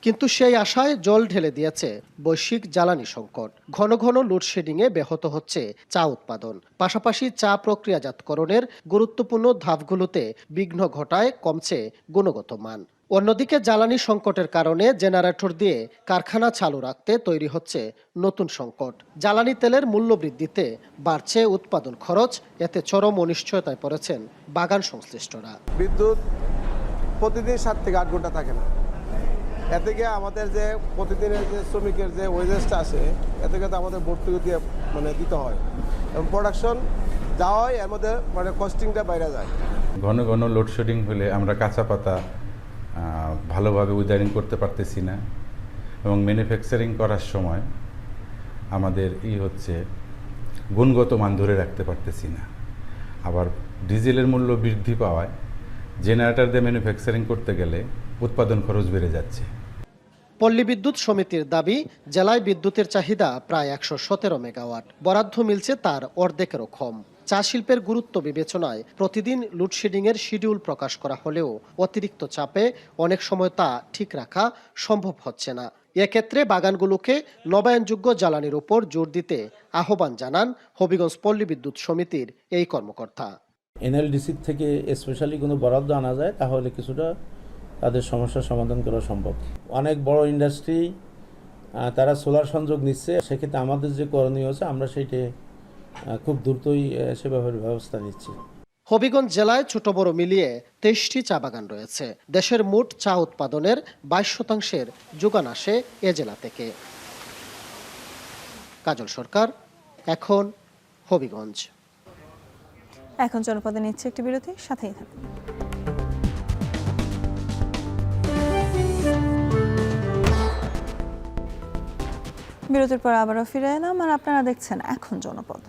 কিন্তু সেই আশায় জল ঢেলে দিয়েছে বৈশ্বিক জ্বালানি সংকট। ঘন ঘন লোডশেডিংয়ে ব্যাহত হচ্ছে চা উৎপাদন, পাশাপাশি চা প্রক্রিয়াজাতকরণের গুরুত্বপূর্ণ ধাপগুলোতে বিঘ্ন ঘটায় কমছে গুণগত মান। অন্যদিকে জ্বালানি সংকটের কারণে জেনারেটর দিয়ে কারখানা চালু রাখতে তৈরি হচ্ছে নতুন সংকট। জ্বালানি তেলের মূল্য বৃদ্ধিতে বাড়ছে উৎপাদন খরচ, এতে চরম অনিশ্চয়তায় পড়েছেন বাগান সংশ্লিষ্টরা। বিদ্যুৎ প্রতিদিন 7 থেকে 8 ঘন্টা থাকে না, এ থেকে আমাদের যে প্রতিদিনের যে শ্রমিকের যে ওয়েজেসটা আসে এ থেকে তো আমাদের ভর্তুকি দিয়ে দিতে হয় এবং প্রোডাকশন যা হয় এর মধ্যে কস্টিংটা বাইরে যায়। ঘন ঘন লোডশেডিং হলে আমরা কাঁচা পাতা ভালোভাবে উইদারিং করতে পারতেছি না এবং ম্যানুফ্যাকচারিং করার সময় আমাদের হচ্ছে গুণগত মান ধরে রাখতে পারতেছি না। আবার ডিজেলের মূল্য বৃদ্ধি পাওয়ায় জেনারেটর দিয়ে ম্যানুফ্যাকচারিং করতে গেলে উৎপাদন খরচ বেড়ে যাচ্ছে। পল্লী বিদ্যুৎ সমিতির দাবি, জেলায় বিদ্যুতের চাহিদা প্রায় 117 মেগাওয়াট, বরাদ্দ মিলছে তার অর্ধেকেরও কম। চা শিল্পের গুরুত্ব বিবেচনায় প্রতিদিন লোডশেডিংয়ের শিডিউল প্রকাশ করা হলেও অতিরিক্ত চাপে অনেক সময় তা ঠিক রাখা সম্ভব হচ্ছে না। এক্ষেত্রে বাগানগুলোকে নবায়নযোগ্য জ্বালানির উপর জোর দিতে আহ্বান জানান হবিগঞ্জ পল্লী বিদ্যুৎ সমিতির এই কর্মকর্তা। এনএলডিসি থেকে স্পেশালি কোনো বরাদ্দ আনা যায় তাহলে কিছুটা তাদের সমস্যার সমাধান করা সম্ভব। অনেক বড় ইন্ডাস্ট্রি তারা সোলার সংযোগ নিচ্ছে, সেক্ষেত্রে আমাদের যে করণীয় আছে আমরা সেইটা খুব দ্রুতই সেভাবে ব্যবস্থা নিচ্ছি। হবিগঞ্জ জেলায় ছোট বড় মিলিয়ে 23টি চা বাগান রয়েছে। দেশের মোট চা উৎপাদনের 22% যোগান আসে এ জেলা থেকে। কাজল সরকার, এখন হবিগঞ্জ। এখন জনপদে নিচ্ছে একটি বিরতি, সাথেই থাকুন। বিরতির পর আবারও ফিরে এলাম, আর আপনারা দেখছেন এখন জনপদ।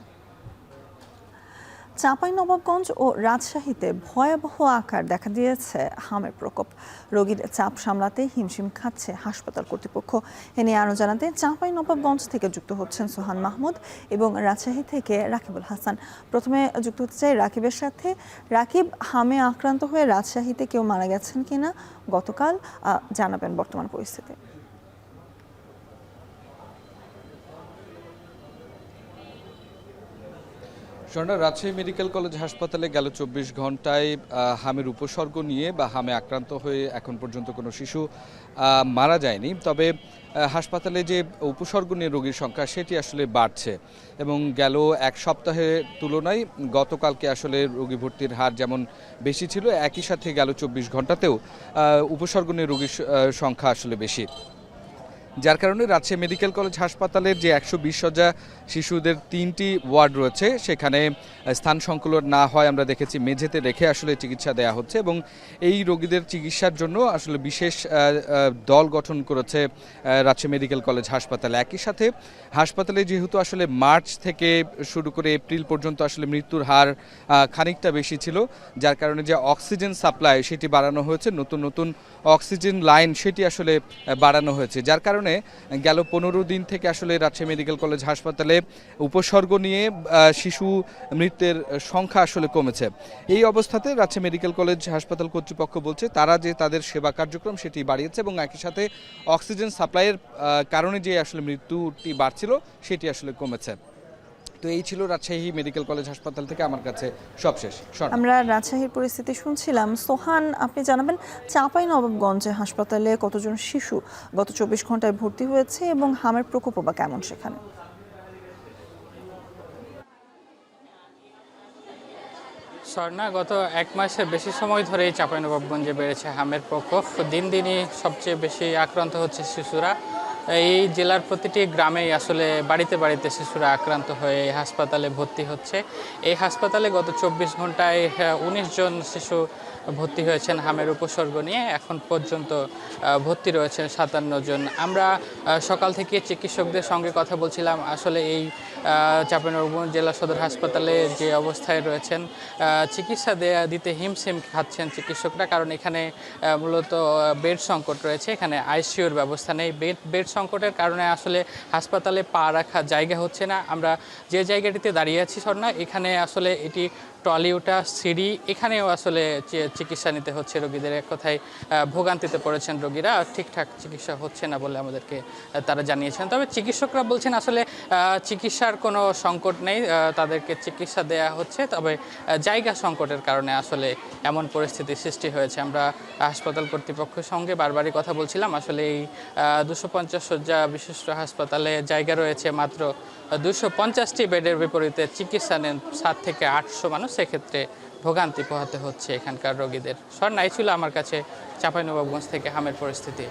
চাঁপাইনবাবগঞ্জ ও রাজশাহীতে ভয়াবহ আকার দেখা দিয়েছে হামের প্রকোপ। রোগীর চাপ সামলাতে হিমশিম খাচ্ছে হাসপাতাল কর্তৃপক্ষ। এ নিয়ে আরও জানাতে চাঁপাইনবাবগঞ্জ থেকে যুক্ত হচ্ছেন সোহান মাহমুদ এবং রাজশাহী থেকে রাকিবুল হাসান। প্রথমে যুক্ত হতে চাই রাকিবের সাথে। রাকিব, হামে আক্রান্ত হয়ে রাজশাহীতে কেউ মারা গেছেন কিনা গতকাল জানাবেন বর্তমান পরিস্থিতি। স্বর্ণা, রাজশাহী মেডিকেল কলেজ হাসপাতালে গেল 24 ঘন্টায় হামের উপসর্গ নিয়ে বা হামে আক্রান্ত হয়ে এখন পর্যন্ত কোনো শিশু মারা যায়নি। তবে হাসপাতালে যে উপসর্গ নিয়ে রোগীর সংখ্যা সেটি আসলে বাড়ছে এবং গেল এক সপ্তাহের তুলনায় গতকালকে আসলে রোগী ভর্তির হার যেমন বেশি ছিল, একই সাথে গেল 24 ঘন্টাতেও উপসর্গ নিয়ে রোগীর সংখ্যা আসলে বেশি, যার কারণে রাজশাহী মেডিকেল কলেজ হাসপাতালের যে 120 শয্যা শিশুদের 3টি ওয়ার্ড রয়েছে সেখানে স্থান সংকুলন না হয় আমরা দেখেছি মেঝেতে রেখে আসলে চিকিৎসা দেওয়া হচ্ছে এবং এই রোগীদের চিকিৎসার জন্য আসলে বিশেষ দল গঠন করেছে রাজশাহী মেডিকেল কলেজ হাসপাতাল। একই সাথে হাসপাতালে যেহেতু আসলে মার্চ থেকে শুরু করে এপ্রিল পর্যন্ত আসলে মৃত্যুর হার খানিকটা বেশি ছিল, যার কারণে যে অক্সিজেন সাপ্লাই সেটি বাড়ানো হয়েছে, নতুন নতুন অক্সিজেন লাইন সেটি আসলে বাড়ানো হয়েছে, যার কারণে গেল 15 দিন থেকে আসলে রাজশাহী মেডিকেল কলেজ হাসপাতালে উপসর্গ নিয়ে শিশু মৃত্যুর সংখ্যা আসলে কমেছে। এই অবস্থাতে রাজশাহী মেডিকেল কলেজ হাসপাতাল কর্তৃপক্ষ বলছে তারা যে তাদের সেবা কার্যক্রম সেটি বাড়িয়েছে এবং একই সাথে অক্সিজেন সাপ্লাইয়ের কারণে যে আসলে মৃত্যুটি বাড়ছিল সেটি আসলে কমেছে। তো এই ছিল রাজশাহী মেডিকেল কলেজ হাসপাতাল থেকে আমার কাছে সবশেষ। আমরা রাজশাহীর পরিস্থিতি শুনছিলাম। সোহান, আপনি জানাবেন চাঁপাইনবাবগঞ্জে হাসপাতালে কতজন শিশু গত 24 ঘন্টায় ভর্তি হয়েছে এবং হামের প্রকোপ বা কেমন সেখানে? স্বর্ণা, গত 1 মাসের বেশি সময় ধরেই চাঁপাইনবাবগঞ্জে বেড়েছে হামের প্রকোপ। দিন দিনই সবচেয়ে বেশি আক্রান্ত হচ্ছে শিশুরা। এই জেলার প্রতিটি গ্রামেই আসলে বাড়িতে বাড়িতে শিশুরা আক্রান্ত হয়ে হাসপাতালে ভর্তি হচ্ছে। এই হাসপাতালে গত 24 ঘন্টায় 19 জন শিশু ভর্তি হয়েছেন হামের উপসর্গ নিয়ে। এখন পর্যন্ত ভর্তি রয়েছেন 57 জন। আমরা সকাল থেকে চিকিৎসকদের সঙ্গে কথা বলছিলাম। আসলে এই চাঁপাইনবাবগঞ্জ জেলা সদর হাসপাতালে যে অবস্থায় রয়েছেন, চিকিৎসা দিতে হিমশিম খাচ্ছেন চিকিৎসকরা, কারণ এখানে মূলত বেড সংকট রয়েছে। এখানে আইসিইউর ব্যবস্থা নেই। বেড সংকটের কারণে আসলে হাসপাতালে পা রাখার জায়গা হচ্ছে না। আমরা যে জায়গাটিতে দাঁড়িয়ে আছি স্বর্ণা, এখানে আসলে এটি ট্রলি ওঠা, সিঁড়ি, এখানেও আসলে চিকিৎসা নিতে হচ্ছে রোগীদের। এক কথায় ভোগান্তিতে পড়েছেন রোগীরা, ঠিকঠাক চিকিৎসা হচ্ছে না বলে আমাদেরকে তারা জানিয়েছেন। তবে চিকিৎসকরা বলছেন আসলে চিকিৎসার কোনো সংকট নেই, তাদেরকে চিকিৎসা দেয়া হচ্ছে, তবে জায়গা সংকটের কারণে আসলে এমন পরিস্থিতির সৃষ্টি হয়েছে। আমরা হাসপাতাল কর্তৃপক্ষের সঙ্গে বারবারই কথা বলছিলাম। আসলে এই 250 শয্যা বিশিষ্ট হাসপাতালে জায়গা রয়েছে মাত্র 250টি বেডের বিপরীতে চিকিৎসা নেন 7 থেকে 800 মানুষ। সেক্ষেত্রে ভোগান্তি পোহাতে হচ্ছে এখানকার রোগীদের। স্বর্ণা, এই ছিল আমার কাছে চাঁপাইনবাবগঞ্জ থেকে হামের পরিস্থিতি।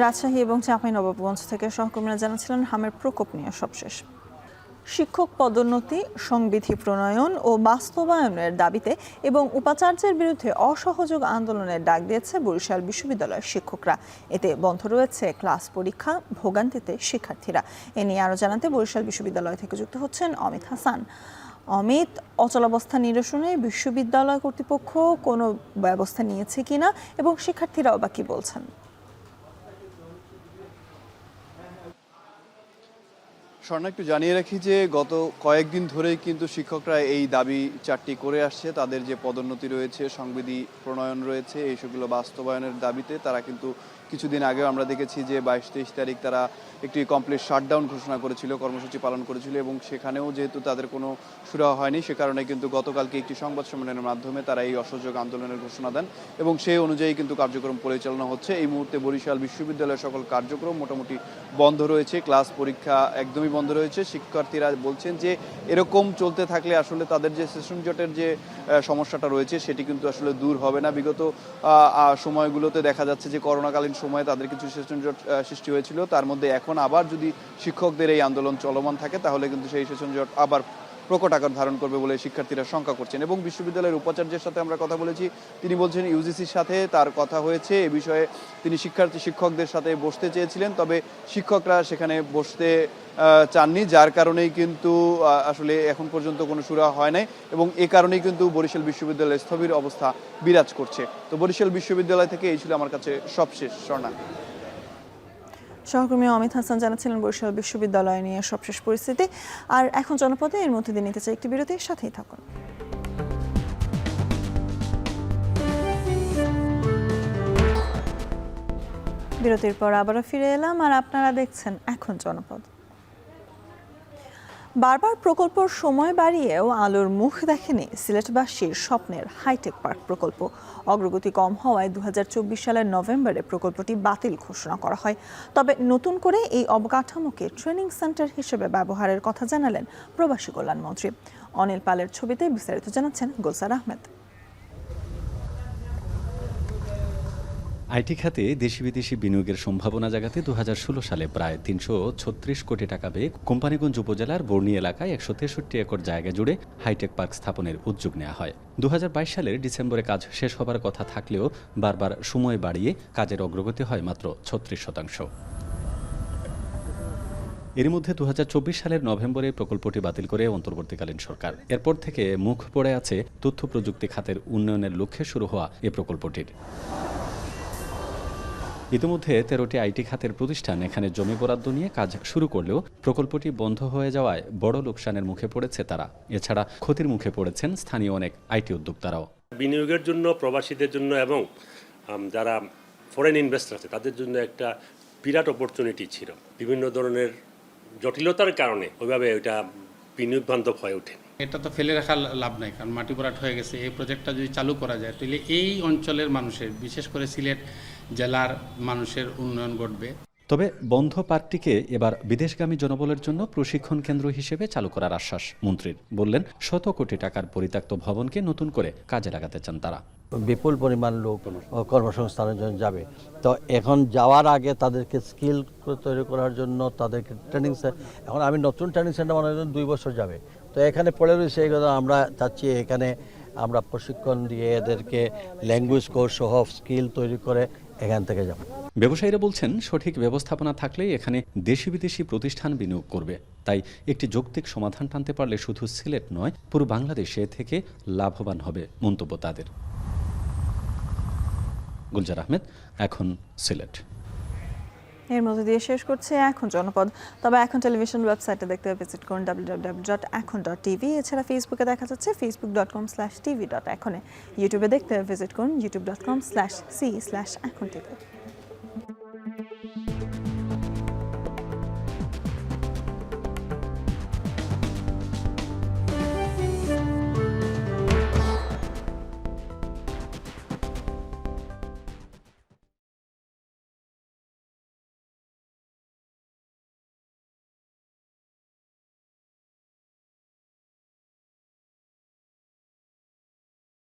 রাজশাহী এবং চাঁপাইনবাবগঞ্জ থেকে সহকর্মীরা জানাচ্ছিলেন হামের প্রকোপ নিয়ে সবশেষ। শিক্ষক পদোন্নতি, সংবিধি প্রণয়ন ও বাস্তবায়নের দাবিতে এবং উপাচার্যের বিরুদ্ধে অসহযোগ আন্দোলনের ডাক দিয়েছে বরিশাল বিশ্ববিদ্যালয়ের শিক্ষকরা। এতে বন্ধ রয়েছে ক্লাস পরীক্ষা, ভোগান্তিতে শিক্ষার্থীরা। এ নিয়ে আরও জানাতে বরিশাল বিশ্ববিদ্যালয় থেকে যুক্ত হচ্ছেন অমিত হাসান। অমিত, অচলাবস্থা নিরসনে বিশ্ববিদ্যালয় কর্তৃপক্ষ কোনো ব্যবস্থা নিয়েছে কিনা এবং শিক্ষার্থীরাও বা কি বলছেন? স্বর্ণা, একটু জানিয়ে রাখি যে গত কয়েকদিন ধরেই কিন্তু শিক্ষকরা এই দাবি 4টি করে আসছে। তাদের যে পদোন্নতি রয়েছে, সংবিধি প্রণয়ন রয়েছে, এইসবগুলো বাস্তবায়নের দাবিতে তারা কিন্তু কিছুদিন আগেও আমরা দেখেছি যে 22-23 তারিখ তারা একটি কমপ্লিট শাটডাউন ঘোষণা করেছিল, কর্মসূচি পালন করেছিল এবং সেখানেও যেহেতু তাদের কোনো সুরাহা হয়নি, সে কারণে কিন্তু গতকালকে একটি সংবাদ সম্মেলনের মাধ্যমে তারা এই অসহযোগ আন্দোলনের ঘোষণা দেন এবং সেই অনুযায়ী কিন্তু কার্যক্রম পরিচালনা হচ্ছে। এই মুহূর্তে বরিশাল বিশ্ববিদ্যালয়ের সকল কার্যক্রম মোটামুটি বন্ধ রয়েছে, ক্লাস পরীক্ষা একদমই বন্ধ রয়েছে। শিক্ষার্থীরা বলছেন যে এরকম চলতে থাকলে আসলে তাদের যে সেশন জটের যে সমস্যাটা রয়েছে সেটি কিন্তু আসলে দূর হবে না। বিগত সময়গুলোতে দেখা যাচ্ছে যে করোনাকালীন সময়ে তাদের কিছু সেশন জট সৃষ্টি হয়েছিল, তার মধ্যে এখন আবার যদি শিক্ষকদের এই আন্দোলন চলমান থাকে তাহলে কিন্তু সেই সেশন জট আবার প্রকট আকার ধারণ করবে বলে শিক্ষার্থীরা শঙ্কা করছেন। এবং বিশ্ববিদ্যালয়ের উপাচার্যের সাথে আমরা কথা বলেছি, তিনি বলছেন ইউজিসির সাথে তার কথা হয়েছে, এ বিষয়ে তিনি শিক্ষকদের সাথে বসতে চেয়েছিলেন, তবে শিক্ষকরা সেখানে বসতে চাননি, যার কারণেই কিন্তু আসলে এখন পর্যন্ত কোনো সুরা হয় নাই এবং এ কারণেই কিন্তু বরিশাল বিশ্ববিদ্যালয়ে স্থবির অবস্থা বিরাজ করছে। তো বরিশাল বিশ্ববিদ্যালয় থেকে এই ছিল আমার কাছে সবশেষ। স্বর্ণা। সহকর্মী অমিত হাসান জানাচ্ছিলেন বরিশাল বিশ্ববিদ্যালয় নিয়ে সবশেষ পরিস্থিতি। আর এখন জনপদে এর মধ্যে দিয়ে নিতে চাই একটি বিরতির সাথেই থাকুন। বিরতির পর আবারও ফিরে এলাম আর আপনারা দেখছেন এখন জনপদ। বারবার প্রকল্পর সময় বাড়িয়েও আলোর মুখ দেখেনি সিলেটবাসীর স্বপ্নের হাইটেক পার্ক প্রকল্প। অগ্রগতি কম হওয়ায় 2024 সালের নভেম্বরে প্রকল্পটি বাতিল ঘোষণা করা হয়। তবে নতুন করে এই অবকাঠামোকে ট্রেনিং সেন্টার হিসেবে ব্যবহারের কথা জানালেন প্রবাসী কল্যাণমন্ত্রী। অনিল পালের ছবিতে বিস্তারিত জানাচ্ছেন গুলসার আহমেদ। আইটি খাতে দেশি বিদেশি বিনিয়োগের সম্ভাবনা জাগাতে 2016 সালে প্রায় 336 কোটি টাকা ব্যয়ে কোম্পানীগঞ্জ উপজেলার বর্ণি এলাকায় 163 একর জায়গা জুড়ে হাইটেক পার্ক স্থাপনের উদ্যোগ নেওয়া হয়। 2022 সালের ডিসেম্বরে কাজ শেষ হবার কথা থাকলেও বারবার সময় বাড়িয়ে কাজের অগ্রগতি হয় মাত্র 36%। এর মধ্যে 2024 সালের নভেম্বরে প্রকল্পটি বাতিল করে অন্তর্বর্তীকালীন সরকার। এরপর থেকে মুখ পড়ে আছে তথ্য প্রযুক্তি খাতের উন্নয়নের লক্ষ্যে শুরু হওয়া এ প্রকল্পটির। ইতিমধ্যে 13টি আইটি খাতের প্রতিষ্ঠান এখানে জমি বরাদ্দ নিয়ে কাজ শুরু করলেও প্রকল্পটি বন্ধ হয়ে যাওয়ায় বড় লোকসানের মুখে পড়েছে তারা। এছাড়া ক্ষতির মুখে পড়েছেন স্থানীয় অনেক আইটি উদ্যোক্তারাও। বিনিয়োগের জন্য, প্রবাসীদের জন্য এবং যারা ফরেন ইনভেস্টর আছে তাদের জন্য একটা বিরাট অপরচুনিটি ছিল। বিভিন্ন ধরনের জটিলতার কারণে ওইভাবে ওইটা বিনিয়োগ বান্ধব হয়ে ওঠে। এটা তো ফেলে রাখার লাভ নাই, কারণ মাটি ভরাট হয়ে গেছে। এই প্রজেক্টটা যদি চালু করা যায় তাহলে এই অঞ্চলের মানুষের, বিশেষ করে সিলেট জেলার মানুষের উন্নয়ন ঘটবে। তবে বন্ধ পার্কটিকে এবার বিদেশগামী জনবলের জন্য প্রশিক্ষণ কেন্দ্র হিসেবে চালু করার আশ্বাস মন্ত্রীর। বললেন 100 কোটি টাকার পরিত্যক্ত ভবনকে নতুন করে কাজে লাগাতে চান তারা। বিপুল পরিমাণ লোক কর্মসংস্থানের জন্য যাবে। তো এখন যাওয়ার আগে তাদেরকে স্কিল তৈরি করার জন্য তাদেরকে ট্রেনিং, এখন আমি নতুন ট্রেনিং সেন্টার মনে করেন 2 বছর যাবে। তো এখানে পড়ে রয়েছে এগুলো, আমরা চাচ্ছি এখানে আমরা প্রশিক্ষণ দিয়ে এদেরকে ল্যাঙ্গুয়েজ কোর্স সহ স্কিল তৈরি করে এখান থেকে যাব। ব্যবসায়ীরা বলছেন সঠিক ব্যবস্থাপনা থাকলেই এখানে দেশি বিদেশি প্রতিষ্ঠান বিনিয়োগ করবে। তাই একটি যৌক্তিক সমাধান টানতে পারলে শুধু সিলেট নয়, পুরো বাংলাদেশে থেকে লাভবান হবে মন্তব্য তাদের। গুলজার আহমেদ, এখন সিলেট। এর মধ্যে দিয়ে শেষ করছে এখন জনপদ। তবে এখন টেলিভিশন ওয়েবসাইটে দেখতে ভিজিট করুন www.ekon.tv। এছাড়া ফেসবুকে দেখা যাচ্ছে facebook.com/tv.ekon। ইউটিউবে দেখতে ভিজিট করুন youtube.com/c/ekhon tv।